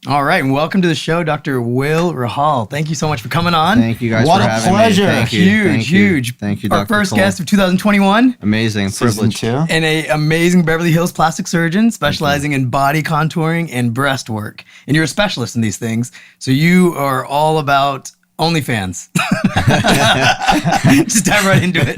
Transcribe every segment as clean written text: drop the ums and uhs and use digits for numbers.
All right, and welcome to the show, Dr. Will Rahal. Thank you so much for coming on. Thank you guys What for a having pleasure. me. Thank you. Huge. Thank you, Our Dr. first Cole. guest of 2021. Amazing. Season Privilege. 2. And an amazing Beverly Hills plastic surgeon specializing in body contouring and breast work. And you're a specialist in these things. So you are all about OnlyFans. Just dive right into it.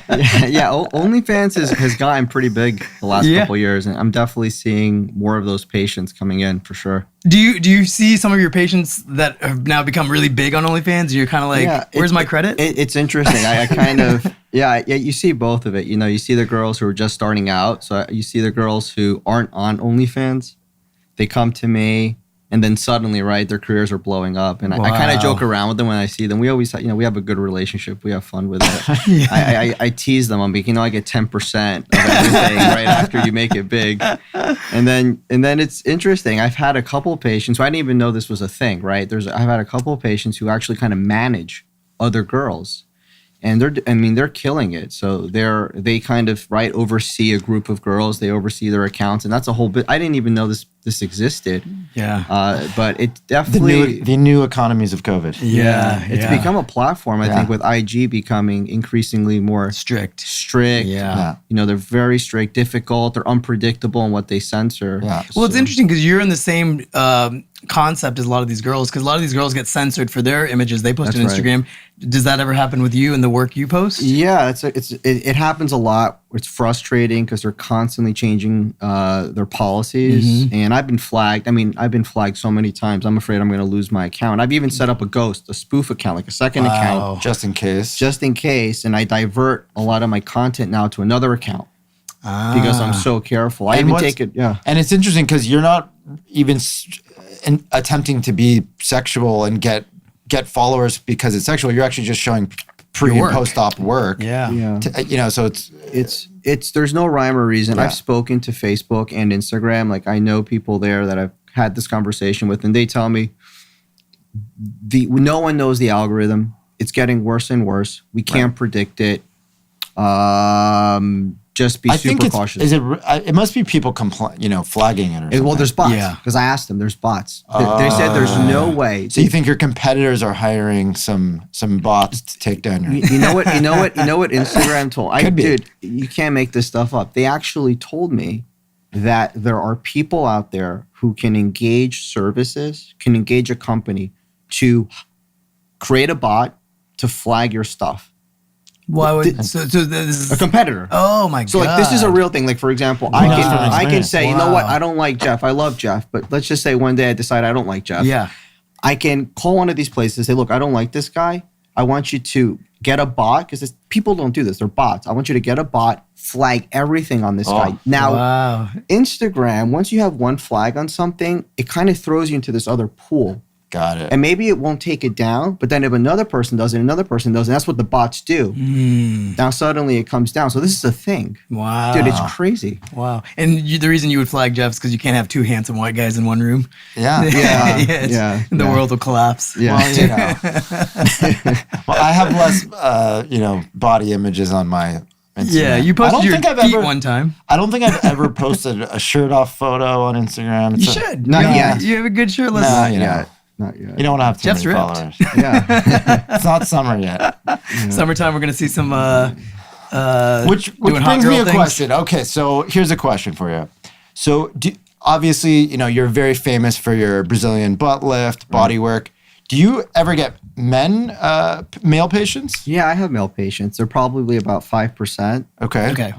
OnlyFans has gotten pretty big the last couple of years, and I'm definitely seeing more of those patients coming in for sure. Do you see some of your patients that have now become really big on OnlyFans? And you're kind of like, where's my credit? It's interesting. I kind of, you see both of it. You know, you see the girls who are just starting out. So you see the girls who aren't on OnlyFans. They come to me. And then suddenly, right, their careers are blowing up. And I kind of joke around with them when I see them. We always, we have a good relationship. We have fun with it. I tease them. I'm like, I get 10% of everything right after you make it big. And then it's interesting. I've had a couple of patients, so I didn't even know this was a thing, right? I've had a couple of patients who actually kind of manage other girls. And they're killing it. So they kind of oversee a group of girls. They oversee their accounts, and that's a whole bit. I didn't even know this existed. Yeah. But it definitely the new economies of COVID. It's become a platform. I think with IG becoming increasingly more strict. Yeah. They're very strict, difficult. They're unpredictable in what they censor. Yeah. Well, it's interesting because you're in the same concept as a lot of these girls, because a lot of these girls get censored for their images they post on Instagram. Does that ever happen with you and the work you post? Yeah, it happens a lot. It's frustrating because they're constantly changing their policies, and I've been flagged. I've been flagged so many times. I'm afraid I'm going to lose my account. I've even set up a spoof account, like a second account, just in case, and I divert a lot of my content now to another account because I'm so careful. I even take it. Yeah, and it's interesting because you're not even attempting to be sexual and get followers because it's sexual. You're actually just showing pre and post-op work. So it's there's no rhyme or reason. I've spoken to Facebook and Instagram. Like, I know people there that I've had this conversation with, and they tell me no one knows the algorithm. It's getting worse and worse. We can't predict it. Just be super cautious. It must be people flagging it or something. Well, there's bots. Because I asked them, there's bots. They said there's no way. So you think your competitors are hiring some bots to take down your... You know what Instagram told? Dude, you can't make this stuff up. They actually told me that there are people out there who can engage a company to create a bot to flag your stuff. Why would so this is a competitor? Oh my god! So this is a real thing. Like, for example, I can say, you know what? I don't like Jeff. I love Jeff, but let's just say one day I decide I don't like Jeff. Yeah. I can call one of these places, say, look, I don't like this guy. I want you to get a bot, because people don't do this. They're bots. I want you to get a bot, flag everything on this guy. Now, Instagram, once you have one flag on something, it kind of throws you into this other pool. Got it. And maybe it won't take it down, but then if another person does it, another person does it, that's what the bots do. Now suddenly it comes down. So this is a thing. Wow. Dude, it's crazy. Wow. And the reason you would flag Jeff is because you can't have two handsome white guys in one room. Yeah. The world will collapse. Yeah. Well, I have less, body images on my Instagram. Yeah, you posted your feet one time. I don't think I've ever posted a shirt off photo on Instagram. You should. Not yet. You have a good shirtless. Not yet. You don't have too many followers. Yeah. It's not summer yet. Summertime, we're going to see some which brings me a question. Okay, so here's a question for you. So obviously, you're very famous for your Brazilian butt lift, body work. Do you ever get male patients? Yeah, I have male patients. They're probably about 5%. Okay.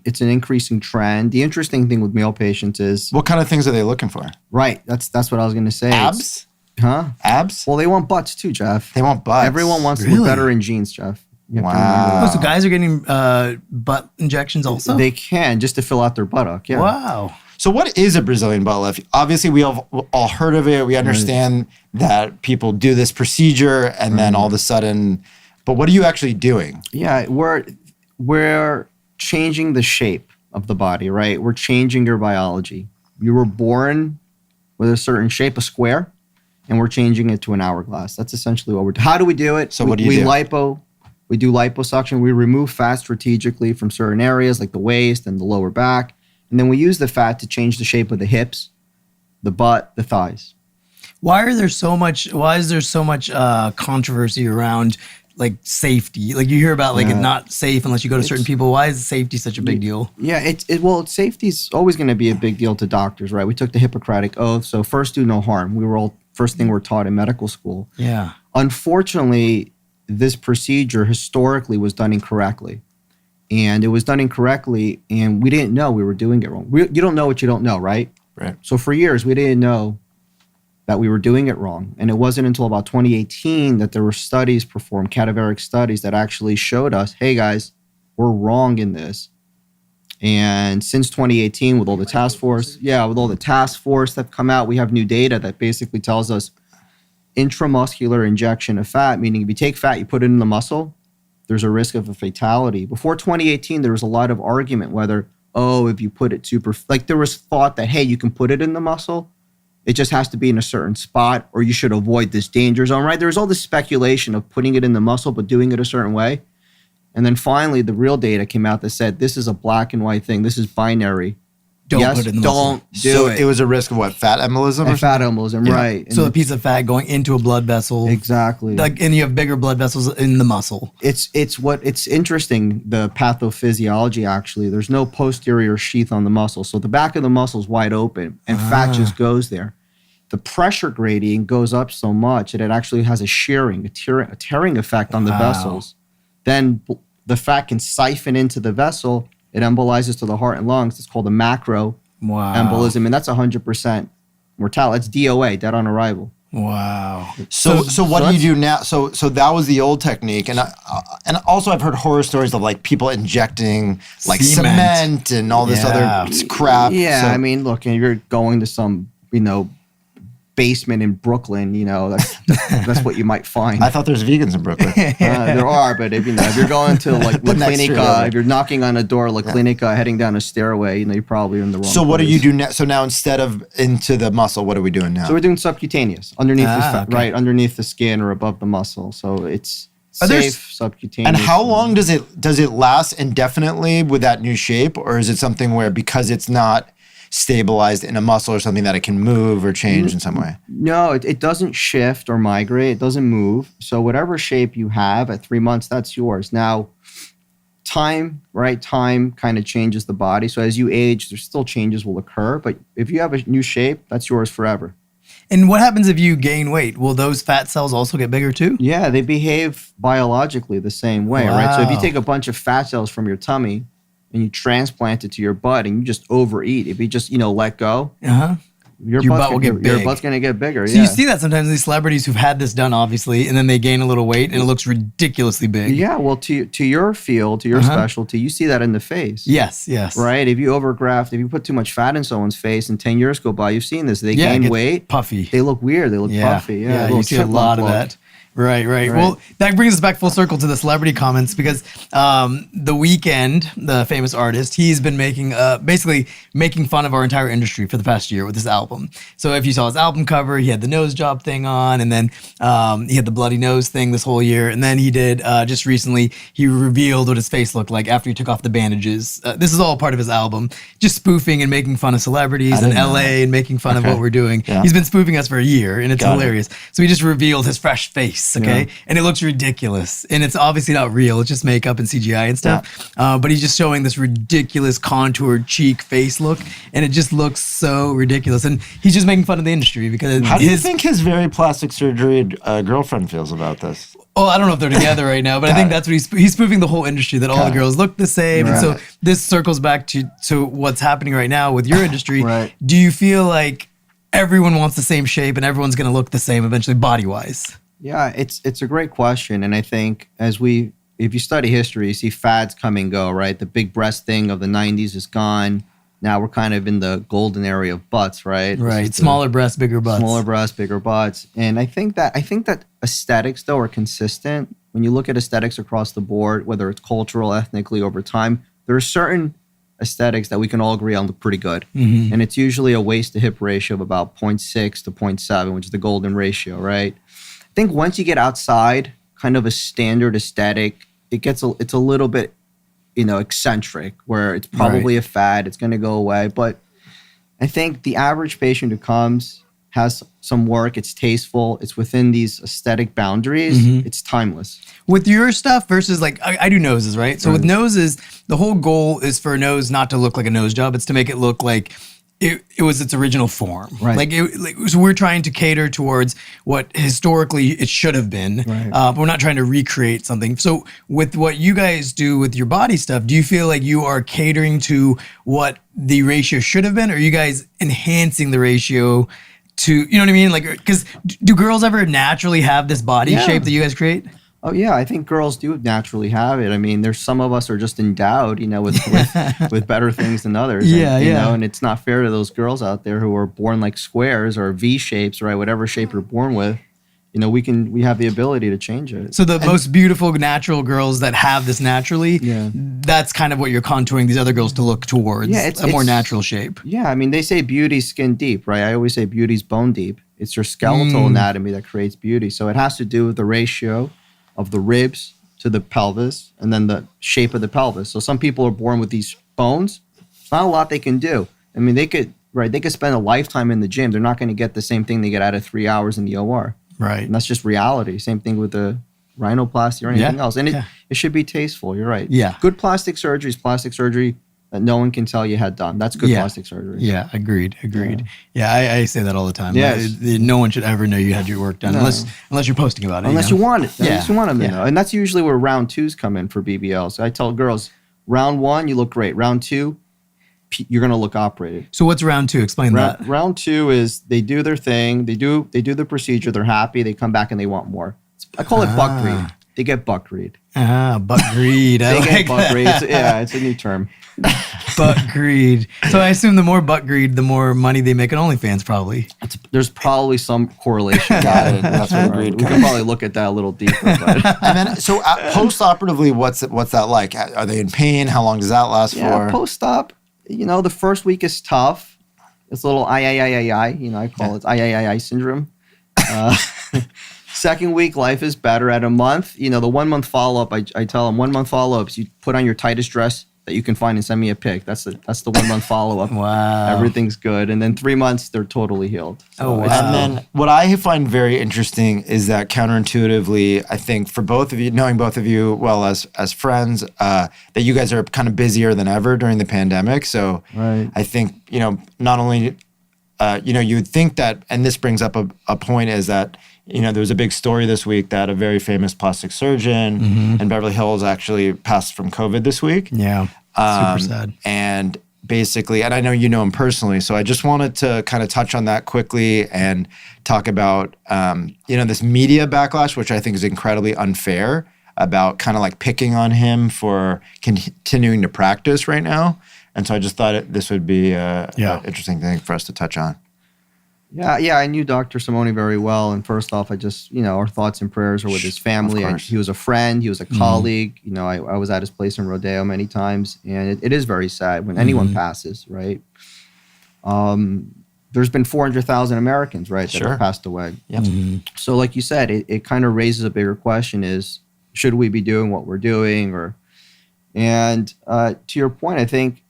It's an increasing trend. The interesting thing with male patients is... What kind of things are they looking for? Right. That's what I was going to say. Abs? Abs? Well, they want butts too, Jeff. They want butts. Everyone wants to look better in jeans, Jeff. Wow. So guys are getting butt injections also? They can, just to fill out their buttock. Yeah. Wow. So what is a Brazilian butt lift? Obviously, we have all heard of it. We understand that people do this procedure and then all of a sudden, but what are you actually doing? Yeah, we're changing the shape of the body, right? We're changing your biology. You were born with a certain shape, a square, and we're changing it to an hourglass. That's essentially what we're doing. How do we do it? So what do you do? We do liposuction. We remove fat strategically from certain areas like the waist and the lower back. And then we use the fat to change the shape of the hips, the butt, the thighs. Why is there so much controversy around like safety? Like you hear about like it's not safe unless you go to certain people. Why is safety such a big deal? Yeah, safety's always going to be a big deal to doctors, right? We took the Hippocratic Oath, so first do no harm. We were all first thing we're taught in medical school. Yeah. Unfortunately, this procedure historically was done incorrectly. And it was done incorrectly, and we didn't know we were doing it wrong. You don't know what you don't know, right? Right. So for years, we didn't know that we were doing it wrong. And it wasn't until about 2018 that there were studies performed, cadaveric studies, that actually showed us, hey guys, we're wrong in this. And since 2018, with all the task force that come out, we have new data that basically tells us intramuscular injection of fat, meaning if you take fat, you put it in the muscle, there's a risk of a fatality. Before 2018, there was a lot of argument whether, if you put it there was thought that, hey, you can put it in the muscle, it just has to be in a certain spot, or you should avoid this danger zone, right? There's all this speculation of putting it in the muscle, but doing it a certain way. And then finally, the real data came out that said, this is a black and white thing. This is binary. Put it in the muscle. Don't do so it. It was a risk of what? Fat embolism? And fat embolism, right. So a piece of fat going into a blood vessel. Exactly. And you have bigger blood vessels in the muscle. It's interesting, the pathophysiology actually. There's no posterior sheath on the muscle. So the back of the muscle is wide open and fat just goes there. The pressure gradient goes up so much that it actually has a tearing effect on the vessels. Then the fat can siphon into the vessel. It embolizes to the heart and lungs. It's called a macro embolism, and that's 100% mortality. That's DOA, dead on arrival. Wow. So what do you do now? So that was the old technique, and also I've heard horror stories of like people injecting like cement and all this other crap. Yeah, so, I mean, look, if you're going to some basement in Brooklyn, that's what you might find. I thought there's vegans in Brooklyn. There are, but if you're going to like La Clinica, if you're knocking on a door, La Clinica, heading down a stairway, you're probably in the wrong So what place. do you do now? So now instead of into the muscle, what are we doing now? So we're doing subcutaneous, underneath right underneath the skin or above the muscle. So it's safe, subcutaneous. And how long does it last indefinitely with that new shape, or is it something where because it's not stabilized in a muscle or something that it can move or change in some way? No, it doesn't shift or migrate. It doesn't move. So whatever shape you have at 3 months, that's yours. Now, time kind of changes the body. So as you age, there's still changes will occur. But if you have a new shape, that's yours forever. And what happens if you gain weight? Will those fat cells also get bigger too? Yeah, they behave biologically the same way, right? So if you take a bunch of fat cells from your tummy and you transplant it to your butt and you just overeat, if you just, let go, your butt will get big. Your butt's going to get bigger, So you see that sometimes in these celebrities who've had this done, obviously, and then they gain a little weight and it looks ridiculously big. Yeah, well, to your field, to your specialty, you see that in the face. Yes. Right? If you overgraft, if you put too much fat in someone's face and 10 years go by, you've seen this. They gain weight. Puffy. They look weird. They look puffy. Yeah, you see a lot of that. Right. Well, that brings us back full circle to the celebrity comments because The Weeknd, the famous artist, he's been basically making fun of our entire industry for the past year with his album. So if you saw his album cover, he had the nose job thing on, and then he had the bloody nose thing this whole year. And then he did, just recently, he revealed what his face looked like after he took off the bandages. This is all part of his album, just spoofing and making fun of celebrities in LA and making fun of what we're doing. Yeah. He's been spoofing us for a year, and it's hilarious. So he just revealed his fresh face. Okay. And it looks ridiculous. And it's obviously not real. It's just makeup and CGI and stuff. Yeah. But he's just showing this ridiculous contoured cheek face look. And it just looks so ridiculous. And he's just making fun of the industry because how do you think his very plastic surgery girlfriend feels about this? Oh, I don't know if they're together right now, but I think that's what he's spoofing the whole industry that all the girls look the same. Right. And so this circles back to what's happening right now with your industry. Right. Do you feel like everyone wants the same shape and everyone's going to look the same eventually body-wise? Yeah, it's a great question. And I think if you study history, you see fads come and go, right? The big breast thing of the 90s is gone. Now we're kind of in the golden area of butts, right? Right. Smaller breasts, bigger butts. Smaller breasts, bigger butts. And I think that aesthetics, though, are consistent. When you look at aesthetics across the board, whether it's cultural, ethnically, over time, there are certain aesthetics that we can all agree on look pretty good. Mm-hmm. And it's usually a waist to hip ratio of about 0.6 to 0.7, which is the golden ratio, right? I think once you get outside kind of a standard aesthetic, it's a little bit, eccentric, where it's probably a fad, it's going to go away. But I think the average patient who comes has some work, it's tasteful, it's within these aesthetic boundaries, it's timeless. With your stuff versus like, I do noses, right? So with noses, the whole goal is for a nose not to look like a nose job. It's to make it look like it was its original form. Right. So we're trying to cater towards what historically it should have been. Right. But we're not trying to recreate something. So with what you guys do with your body stuff, do you feel like you are catering to what the ratio should have been? Or are you guys enhancing the ratio to, you know what I mean? Like, because do girls ever naturally have this body shape that you guys create? Oh yeah, I think girls do naturally have it. I mean, there's some of us are just endowed, with better things than others. You know, and it's not fair to those girls out there who are born like squares or V shapes, right? Whatever shape you're born with, you know, we have the ability to change it. So the most beautiful natural girls that have this naturally, that's kind of what you're contouring these other girls to look towards, a more natural shape. Yeah, I mean, they say beauty's skin deep, right? I always say beauty's bone deep. It's your skeletal anatomy that creates beauty. So it has to do with the ratio of the ribs to the pelvis and then the shape of the pelvis. So some people are born with these bones. It's not a lot they can do. I mean, they could spend a lifetime in the gym. They're not going to get the same thing they get out of 3 hours in the OR. Right. And that's just reality. Same thing with the rhinoplasty or anything else. And it should be tasteful. You're right. Yeah. Good plastic surgery is plastic surgery that no one can tell you had done. That's good plastic surgery. Yeah, agreed. Yeah, I say that all the time. Yes. No one should ever know you had your work done unless you're posting about it. Unless you want it. Unless you want them to know. And that's usually where round 2s come in for BBL. So I tell girls, round 1, you look great. Round 2, you're going to look operated. So what's round 2? Explain that. Round 2 is they do their thing. They do the procedure. They're happy. They come back and they want more. I call it buckreed. They get buckreed. Buckreed. They get buckreed. It's a new term. Buckreed. So I assume the more buckreed, the more money they make on OnlyFans, probably. There's probably some correlation. Got it. That's what agreed. We can probably look at that a little deeper. But. And then, so post-operatively, what's that like? Are they in pain? How long does that last for? Post-op, the first week is tough. It's a little I call it I syndrome. Second week, life is better. At a month, the 1 month follow-up, I tell them 1 month follow-ups, you put on your tightest dress that you can find and send me a pic. That's the 1 month follow-up. Wow. Everything's good. And then 3 months, they're totally healed. So wow. And then what I find very interesting is that counterintuitively, I think for both of you, knowing both of you well as friends, that you guys are kind of busier than ever during the pandemic. So I think, not only, you would think that, and this brings up a point is that, there was a big story this week that a very famous plastic surgeon in Beverly Hills actually passed from COVID this week. Yeah, super sad. And basically, and I know you know him personally, so I just wanted to kind of touch on that quickly and talk about, this media backlash, which I think is incredibly unfair about kind of like picking on him for continuing to practice right now. And so I just thought this would be an interesting thing for us to touch on. Yeah, I knew Dr. Simoni very well. And first off, I just, our thoughts and prayers are with his family. He was a friend. He was a colleague. I was at his place in Rodeo many times. And it is very sad when anyone passes, right? There's been 400,000 Americans, right, that have passed away. Yep. So like you said, it kind of raises a bigger question is, should we be doing what we're doing? And to your point, I think,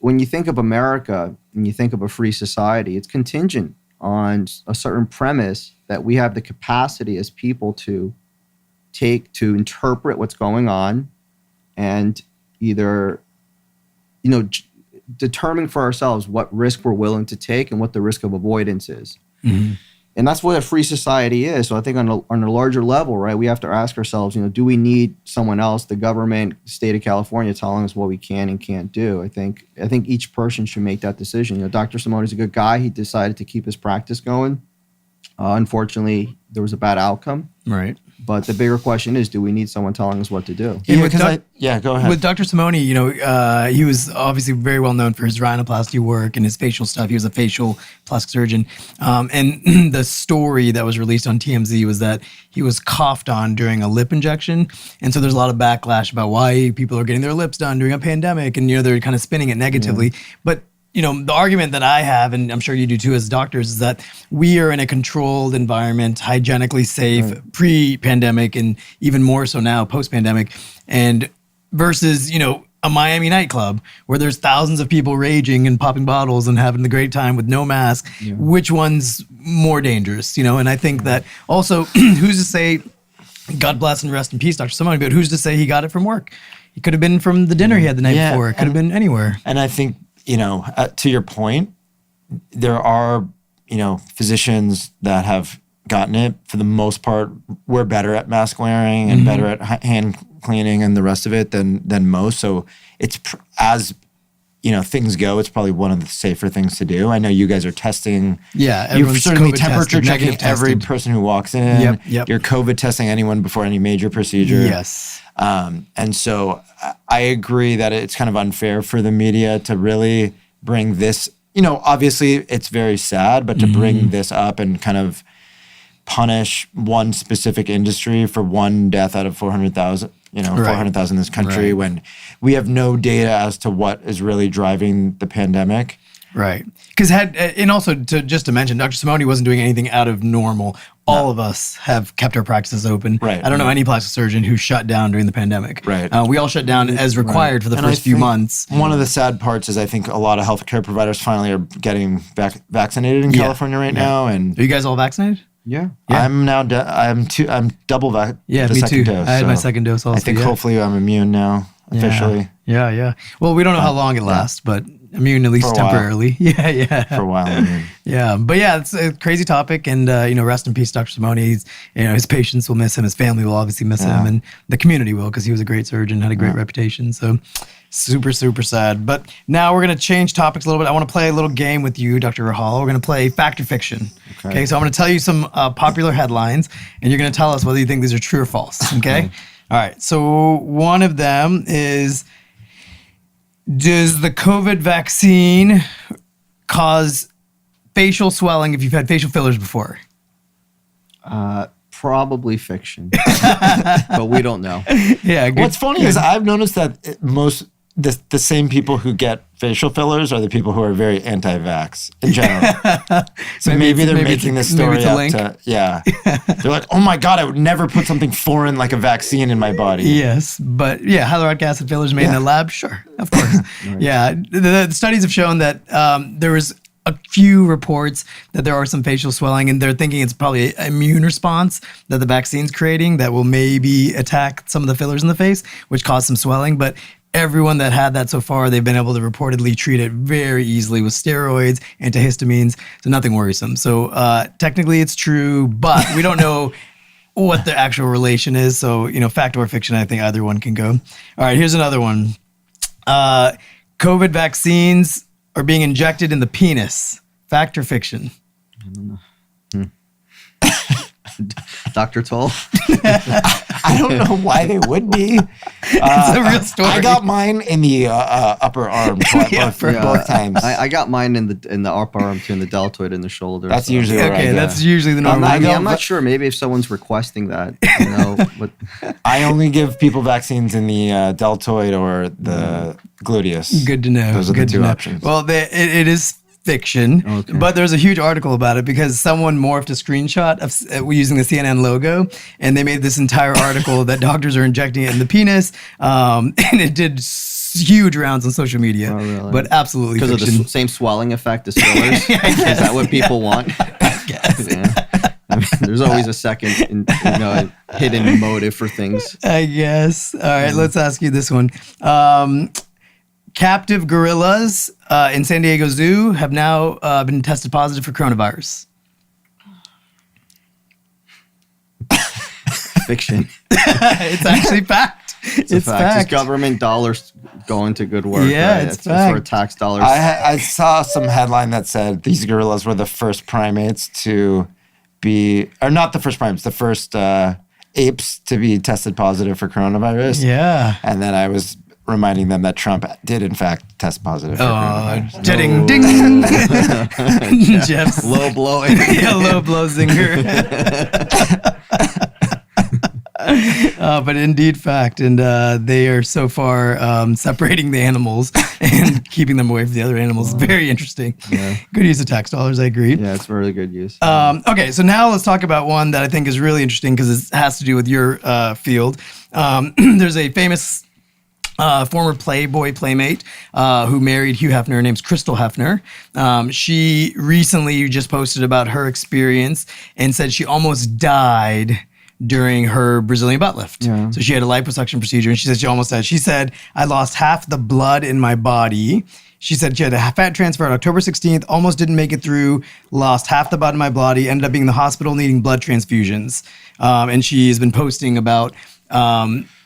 when you think of America and you think of a free society, it's contingent on a certain premise that we have the capacity as people to interpret what's going on and either, determine for ourselves what risk we're willing to take and what the risk of avoidance is. And that's what a free society is. So I think on a larger level, right, we have to ask ourselves, do we need someone else, the government, the state of California, telling us what we can and can't do? I think each person should make that decision. Dr. Simoni's a good guy. He decided to keep his practice going. Unfortunately, there was a bad outcome. Right. But the bigger question is, do we need someone telling us what to do? Yeah, go ahead. With Dr. Simoni, he was obviously very well known for his rhinoplasty work and his facial stuff. He was a facial plastic surgeon. And the story that was released on TMZ was that he was coughed on during a lip injection. And so there's a lot of backlash about why people are getting their lips done during a pandemic. And, they're kind of spinning it negatively. Yeah. But the argument that I have, and I'm sure you do too as doctors, is that we are in a controlled environment, hygienically safe, pre-pandemic, and even more so now, post-pandemic. And versus, a Miami nightclub where there's thousands of people raging and popping bottles and having the great time with no mask. Yeah. Which one's more dangerous, you know? And I think that also, who's to say, God bless and rest in peace, Dr. Simoni, but who's to say he got it from work? He could have been from the dinner he had the night before. It could have been anywhere. And I think, you know, to your point, there are, you know, physicians that have gotten it. For the most part, we're better at mask wearing and better at hand cleaning and the rest of it than most. So it's as, you know, things go, it's probably one of the safer things to do. I know you guys are testing. Yeah, you're certainly temperature checking every person who walks in. Yep. You're COVID testing anyone before any major procedure. Yes. And so I agree that it's kind of unfair for the media to really bring this, you know, obviously it's very sad, but to bring this up and kind of punish one specific industry for one death out of 400,000, you know, 400,000 in this country when we have no data as to what is really driving the pandemic. Right. Because and also to mention, Dr. Simoni wasn't doing anything out of normal. All of us have kept our practices open. Right. I don't know any plastic surgeon who shut down during the pandemic. Right. We all shut down as required for the first few months. One of the sad parts is I think a lot of healthcare providers finally are getting vaccinated in California right now. And are you guys all vaccinated? Yeah. I'm now I'm double vaccinated. Yeah, me too. Dose, I had my second dose also. I think hopefully I'm immune now officially. Yeah. Well, we don't know how long it lasts, but immune at least temporarily. Yeah. For a while. I mean. Yeah, but it's a crazy topic, and you know, rest in peace, Dr. Simoni. He's, you know, his patients will miss him, his family will obviously miss him, and the community will, because he was a great surgeon, had a great reputation. So super, super sad. But now we're gonna change topics a little bit. I want to play a little game with you, Dr. Rahal. We're gonna play fact or fiction. Okay. So I'm gonna tell you some popular headlines, and you're gonna tell us whether you think these are true or false. Okay. All right. So one of them is, does the COVID vaccine cause facial swelling if you've had facial fillers before? Probably fiction, but we don't know. Yeah. What's funny is I've noticed that the same people who get facial fillers are the people who are very anti-vax in general. So maybe they're making this story up to, they're like, oh my God, I would never put something foreign like a vaccine in my body. Yes, but hyaluronic acid fillers made in the lab, sure, of course. Yeah, the studies have shown that there was a few reports that there are some facial swelling, and they're thinking it's probably an immune response that the vaccine's creating that will maybe attack some of the fillers in the face, which cause some swelling. But everyone that had that so far, they've been able to reportedly treat it very easily with steroids, antihistamines, so nothing worrisome. So technically it's true, but we don't know what the actual relation is. So, you know, fact or fiction, I think either one can go. All right, here's another one. COVID vaccines are being injected in the penis. Fact or fiction? I don't know. Dr. Toll? I don't know why they would be. It's a real story. I got mine in the upper arm both times. I got mine in the upper arm too, in the deltoid in the shoulder. That's usually where I go. That's usually the normal. I'm not sure. Maybe if someone's requesting that, you know. But I only give people vaccines in the deltoid or the gluteus. Good to know. Those are the two options. Well, it is fiction, but there's a huge article about it because someone morphed a screenshot of using the CNN logo, and they made this entire article that doctors are injecting it in the penis, and it did huge rounds on social media. Oh, really? But absolutely because of the same swelling effect as fillers. Is that what people want? I guess. Yeah. I mean, there's always a second, hidden motive for things. I guess. All right, let's ask you this one. Captive gorillas in San Diego Zoo have now been tested positive for coronavirus. Fiction. It's actually fact. It's fact. It's government dollars going to good work. Yeah, right? it's for our tax dollars. I saw some headline that said these gorillas were the first primates to be, or not the first primates, the first apes to be tested positive for coronavirus. Yeah. And then I was reminding them that Trump did in fact test positive for coronavirus. Ding, ding. Jeff's low blow. Low blow zinger. But indeed fact, and they are so far separating the animals and keeping them away from the other animals. Very interesting. Yeah. Good use of tax dollars, I agree. Yeah, it's really good use. Okay, so now let's talk about one that I think is really interesting because it has to do with your field. There's a famous former Playboy playmate who married Hugh Hefner. Her name's Crystal Hefner. She recently just posted about her experience and said she almost died during her Brazilian butt lift. Yeah. So she had a liposuction procedure and she said she almost died. She said, I lost half the blood in my body. She said she had a fat transfer on October 16th, almost didn't make it through, lost half the blood in my body, ended up being in the hospital needing blood transfusions. And she has been posting about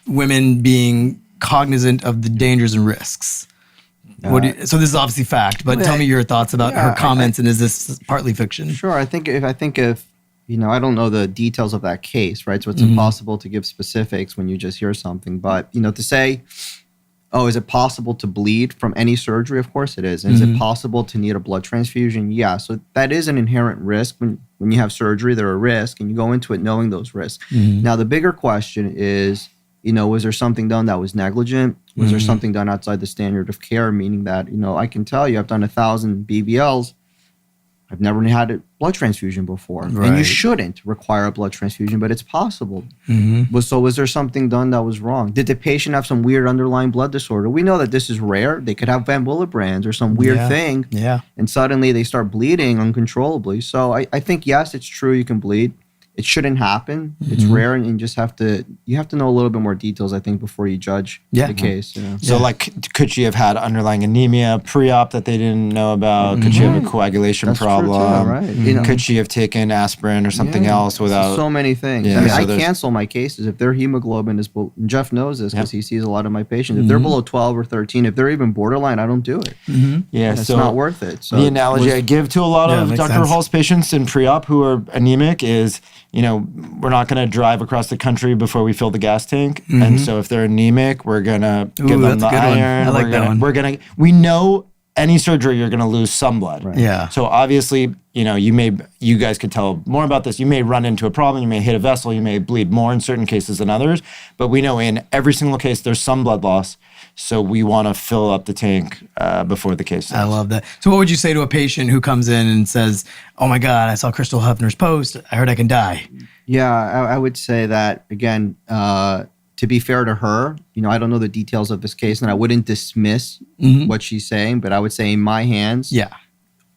women being cognizant of the dangers and risks. So this is obviously fact, but tell me your thoughts about her comments, and is this partly fiction? Sure. I think if I don't know the details of that case, right? So it's impossible to give specifics when you just hear something. But, to say, oh, is it possible to bleed from any surgery? Of course it is. And is it possible to need a blood transfusion? Yeah. So that is an inherent risk. When you have surgery, there are risks, and you go into it knowing those risks. Now, the bigger question is, was there something done that was negligent? Was there something done outside the standard of care? Meaning that, I can tell you, I've done 1,000 BBLs. I've never had a blood transfusion before. Right. And you shouldn't require a blood transfusion, but it's possible. So was there something done that was wrong? Did the patient have some weird underlying blood disorder? We know that this is rare. They could have Van Willebrand's or some weird thing. Yeah. And suddenly they start bleeding uncontrollably. So I think, yes, it's true you can bleed. It shouldn't happen. It's rare, and you just have to know a little bit more details, I think, before you judge the case. So, could she have had underlying anemia pre-op that they didn't know about? Could she have a coagulation problem? True too, right? Could she have taken aspirin or something else without? So many things. Yeah. I cancel my cases if their hemoglobin is below. Jeff knows this because he sees a lot of my patients. If they're below 12 or 13, if they're even borderline, I don't do it. Yeah, it's not worth it. So the analogy I give to a lot of Dr. Rahul's patients in pre-op who are anemic is, we're not going to drive across the country before we fill the gas tank. And so if they're anemic, we're going to give them the iron. I like that one. We know any surgery, you're going to lose some blood. Right. Yeah. So obviously, you guys could tell more about this. You may run into a problem. You may hit a vessel. You may bleed more in certain cases than others. But we know in every single case, there's some blood loss. So we want to fill up the tank before the case starts. I love that. So what would you say to a patient who comes in and says, oh my God, I saw Crystal Hefner's post. I heard I can die. Yeah, I would say that, again, to be fair to her, I don't know the details of this case, and I wouldn't dismiss what she's saying, but I would say in my hands,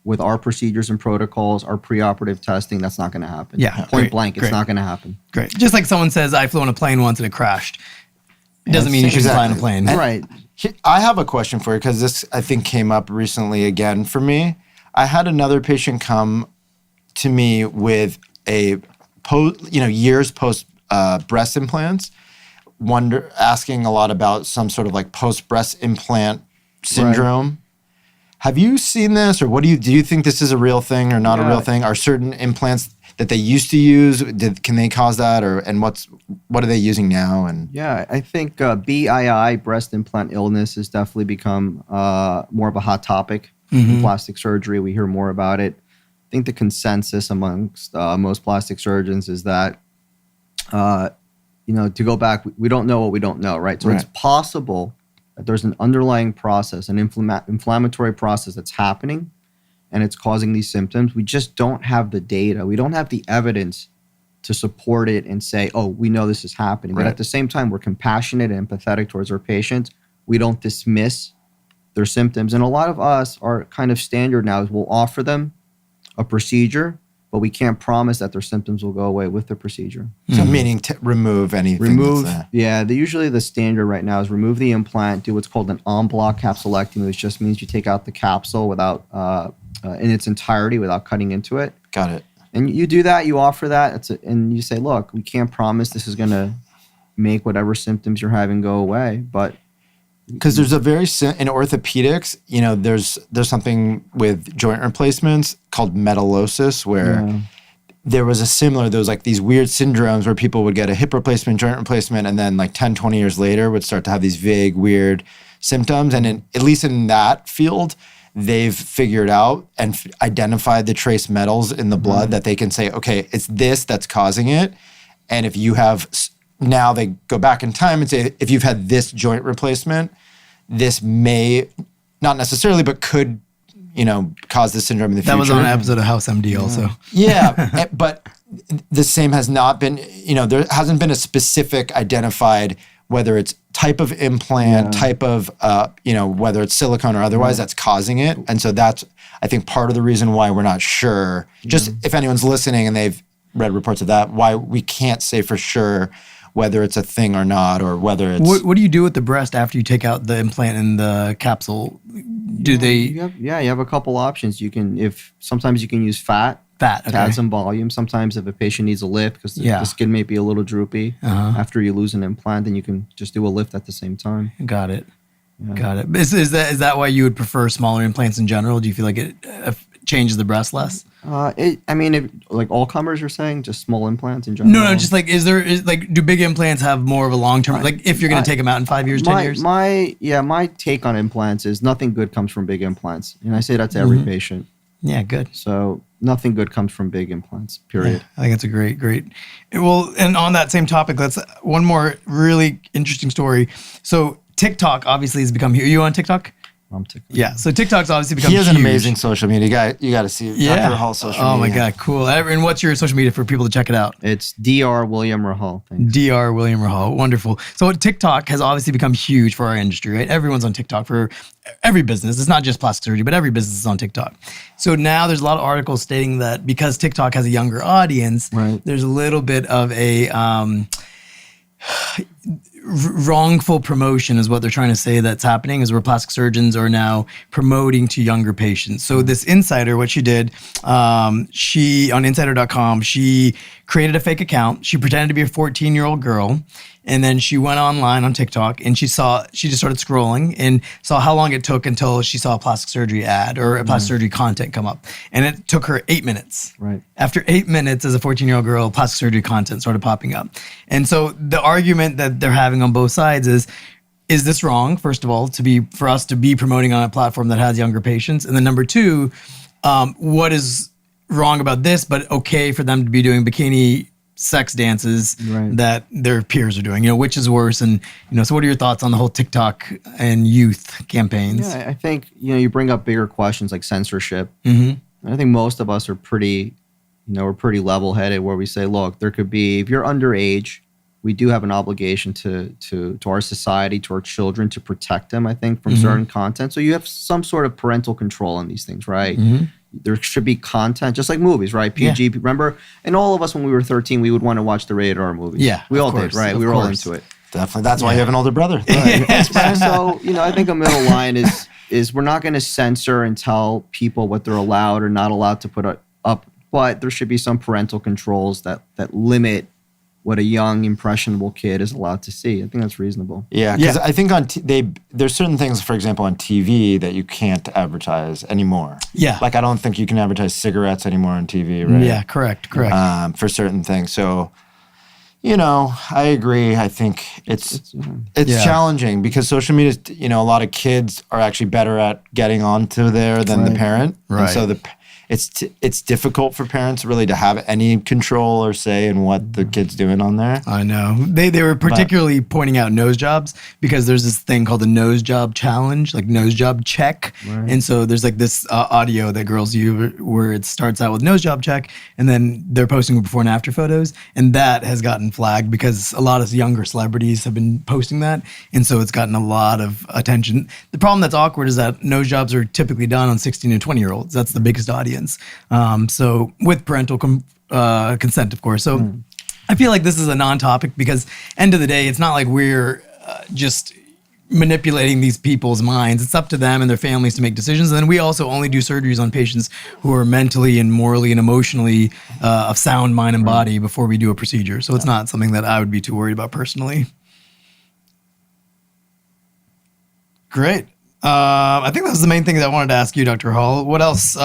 with our procedures and protocols, our preoperative testing, that's not going to happen. Yeah, Point blank, it's not going to happen. Great. Just like someone says, I flew on a plane once and it crashed. It doesn't mean you should fly on a plane. Right. I have a question for you because this, I think, came up recently again for me. I had another patient come to me with a years post breast implants, asking a lot about some sort of post breast implant syndrome. Right. Have you seen this, or do you think this is a real thing or not a real thing? Are certain implants that they used to use, can they cause that, and what are they using now? And I think BII, breast implant illness, has definitely become more of a hot topic in plastic surgery. We hear more about it. I think the consensus amongst most plastic surgeons is that, to go back, we don't know what we don't know, right? So it's possible that there's an underlying process, an inflammatory process that's happening, and it's causing these symptoms. We just don't have the data. We don't have the evidence to support it and say, oh, we know this is happening. Right. But at the same time, we're compassionate and empathetic towards our patients. We don't dismiss their symptoms. And a lot of us are kind of standard now is we'll offer them a procedure, but we can't promise that their symptoms will go away with the procedure. So meaning to remove anything. Usually the standard right now is remove the implant, do what's called an en bloc capsulectomy, which just means you take out the capsule without in its entirety without cutting into it. Got it. And you do that, you offer that, and you say, look, we can't promise this is going to make whatever symptoms you're having go away, but because there's a in orthopedics, there's something with joint replacements called metallosis where there was these weird syndromes where people would get a hip replacement, joint replacement, and then 10, 20 years later would start to have these vague, weird symptoms. And at least in that field, they've figured out and identified the trace metals in the blood that they can say, okay, it's this that's causing it. And if you have... Now they go back in time and say, if you've had this joint replacement, this may, not necessarily, but could, cause this syndrome in the future. That was on an episode of House MD also. Yeah, but the same has not been, there hasn't been a specific identified, whether it's type of implant, type of, whether it's silicone or otherwise, that's causing it. And so that's, I think, part of the reason why we're not sure. Just if anyone's listening and they've read reports of that, why we can't say for sure whether it's a thing or not, or whether it's... What do you do with the breast after you take out the implant and the capsule? You have a couple options. Sometimes you can use fat. Okay. To add some volume. Sometimes if a patient needs a lift because the skin may be a little droopy after you lose an implant, then you can just do a lift at the same time. Got it. Is that why you would prefer smaller implants in general? Do you feel like it changes the breast less? Like all comers are saying, just small implants in general. No, just like, do big implants have more of a long term? Like, if you're going to take them out in 5 years, 10 years? My take on implants is nothing good comes from big implants, and I say that to every patient. Yeah, good. So nothing good comes from big implants, period. Yeah, I think that's a great. Well, and on that same topic, let's one more really interesting story. So TikTok obviously has become huge. Are you on TikTok? I'm TikTok. Yeah, so TikTok's obviously become huge. He has an amazing social media. You got to see Dr. Rahal's social media. Oh my God, cool. And what's your social media for people to check it out? It's Dr. William Rahal. Thanks. Dr. William Rahal. Wonderful. So TikTok has obviously become huge for our industry, right? Everyone's on TikTok for every business. It's not just plastic surgery, but every business is on TikTok. So now there's a lot of articles stating that because TikTok has a younger audience, there's a little bit of a... wrongful promotion is what they're trying to say that's happening, is where plastic surgeons are now promoting to younger patients. So this insider, what she did, she on insider.com, she created a fake account. She pretended to be a 14-year-old girl. And then she went online on TikTok and she just started scrolling and saw how long it took until she saw a plastic surgery ad or a plastic surgery content come up. And it took her 8 minutes. Right. After 8 minutes as a 14-year-old girl, plastic surgery content started popping up. And so the argument that they're having on both sides is this wrong, first of all, for us to be promoting on a platform that has younger patients? And then number two, what is wrong about this, but okay for them to be doing bikini sex dances that their peers are doing, which is worse? And, so what are your thoughts on the whole TikTok and youth campaigns? Yeah, I think, you bring up bigger questions like censorship. And I think most of us are pretty, we're pretty level-headed where we say, look, there could be, if you're underage, we do have an obligation to our society, to our children, to protect them, I think, from certain content. So you have some sort of parental control on these things, right? There should be content, just like movies, right? PG, remember? And all of us, when we were 13, we would want to watch the rated R movies. Yeah, we all did, right? We were all into it. Definitely. That's why you have an older brother. So, I think a middle line is we're not going to censor and tell people what they're allowed or not allowed to put up, but there should be some parental controls that limit what a young, impressionable kid is allowed to see. I think that's reasonable. Yeah, because I think there's certain things, for example, on TV that you can't advertise anymore. Yeah. Like I don't think you can advertise cigarettes anymore on TV, right? Yeah, correct. For certain things. So, I agree. I think it's challenging because social media, a lot of kids are actually better at getting onto there than the parent. Right. And so it's difficult for parents really to have any control or say in what the kid's doing on there. I know. They were particularly pointing out nose jobs because there's this thing called the nose job challenge, like nose job check. Right. And so there's like this audio that girls use where it starts out with nose job check and then they're posting before and after photos. And that has gotten flagged because a lot of younger celebrities have been posting that. And so it's gotten a lot of attention. The problem that's awkward is that nose jobs are typically done on 16 and 20-year-olds. That's the biggest audience. So with parental consent, of course. So I feel like this is a non-topic because end of the day, it's not like we're just manipulating these people's minds. It's up to them and their families to make decisions. And then we also only do surgeries on patients who are mentally and morally and emotionally of sound mind and body before we do a procedure. So it's not something that I would be too worried about personally. Great. I think that was the main thing that I wanted to ask you, Dr. Hall. What else?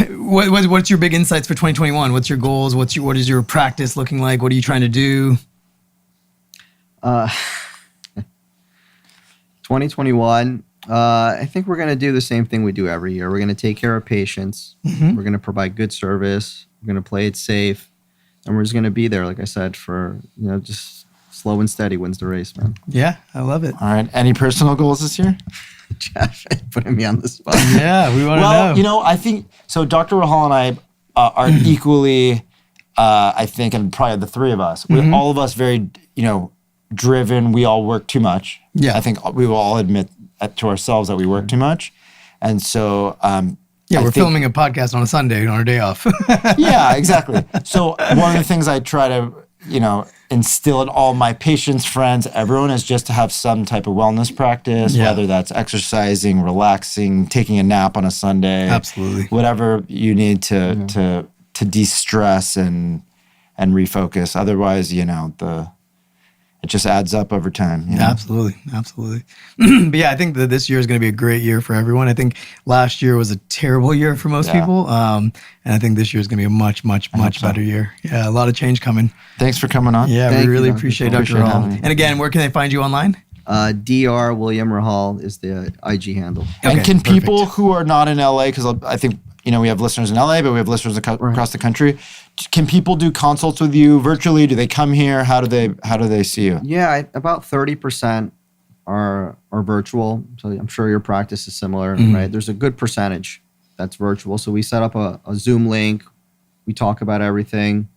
What's your big insights for 2021? What's your goals? What is your practice looking like? What are you trying to do? 2021, I think we're going to do the same thing we do every year. We're going to take care of patients. We're going to provide good service. We're going to play it safe. And we're just going to be there, like I said, for, just slow and steady wins the race, man. Yeah, I love it. All right. Any personal goals this year? Jeff, putting me on the spot. Yeah, we want to know. I think, so Dr. Rahal and I are equally, I think, and probably the three of us, we're all of us very, driven. We all work too much. Yeah. I think we will all admit to ourselves that we work too much. And so, we're filming a podcast on a Sunday on our day off. Yeah, exactly. So one of the things I try to, instill in all my patients, friends, everyone is just to have some type of wellness practice, whether that's exercising, relaxing, taking a nap on a Sunday. Absolutely. Whatever you need to de-stress and refocus. Otherwise, it just adds up over time. Absolutely. But yeah, I think that this year is going to be a great year for everyone. I think last year was a terrible year for most people. And I think this year is going to be a much better year. Yeah, a lot of change coming. Thanks for coming on. Yeah, we really appreciate Dr. Rahal. And again, where can they find you online? Dr. William Rahal is the IG handle. Okay, and can people who are not in LA, because I think we have listeners in LA, but we have listeners across the country. Can people do consults with you virtually? Do they come here? How do they see you? Yeah, about 30% are virtual. So I'm sure your practice is similar, right? There's a good percentage that's virtual. So we set up a Zoom link. We talk about everything.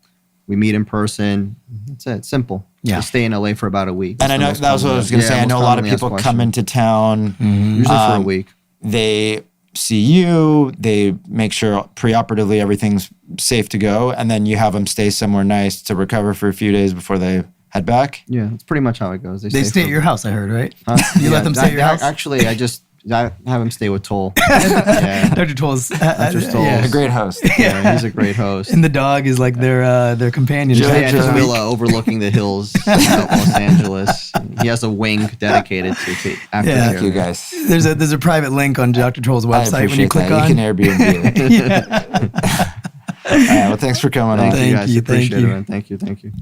We meet in person. That's it. Simple. Yeah. We stay in LA for about a week. And I know that was what I was going to say. I know a lot of people come into town. Usually for a week. They see you, they make sure preoperatively everything's safe to go, and then you have them stay somewhere nice to recover for a few days before they head back. Yeah, that's pretty much how it goes. They stay at your house, I heard, right? You let them stay at your house? Actually, I have him stay with Toll. Yeah. Dr. Toll's a great host. Yeah, he's a great host. And the dog is like their companion. Yeah, his villa overlooking the hills of Los Angeles. He has a wing dedicated to after. Yeah, thank you guys. There's a private link on Dr. Toll's website when you click on. You can Airbnb it. Yeah. All right, well, thanks for coming on. Thank you guys. Appreciate it, man. Thank you.